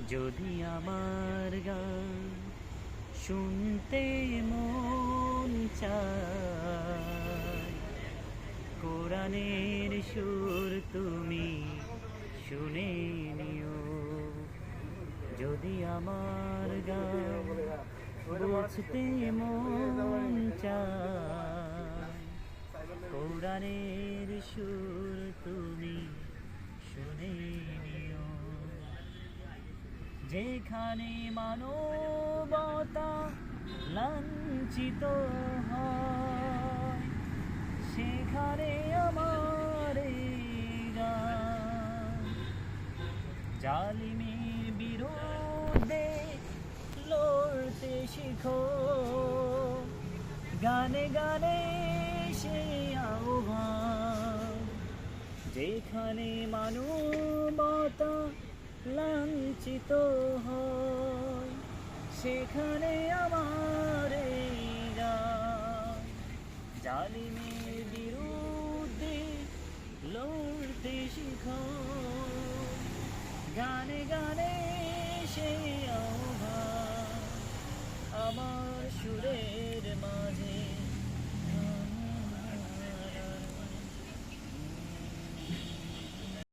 যদি আমার গান শুনতে মন চায়, কোরআনের সুর তুমি শুনে নিও। যদি আমার গান বুঝতে মন চায়, কোরআনের সুর তুমি শুনে নিও। যেখানে মানবতা লাঞ্ছিত হয়, সেখানে আমার এই গান। জালিমের বিরুদ্ধে লড়তে শিখো, গানে গানে সে আহ্বান। যেখানে মানবতা লাঞ্ছিত হয়, সেখানে আমার এই গান। জালিমের বিরুদ্ধে লড়তে শিখো, গানে গানে সেই আহ্বান। আমার সুরে